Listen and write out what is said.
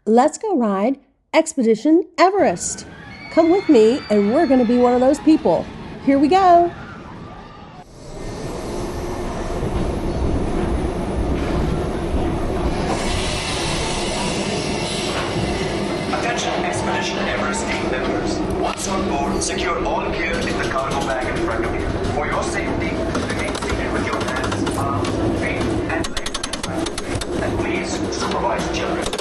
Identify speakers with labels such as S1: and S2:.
S1: let's go ride Expedition Everest. Come with me and we're going to be one of those people. Here we go.
S2: Attention Expedition Everest team members. Once on board, secure all gear in the cargo bag in front of you. For your safety, remain seated with your hands, arms, feet, and legs in front of you. And please supervise children.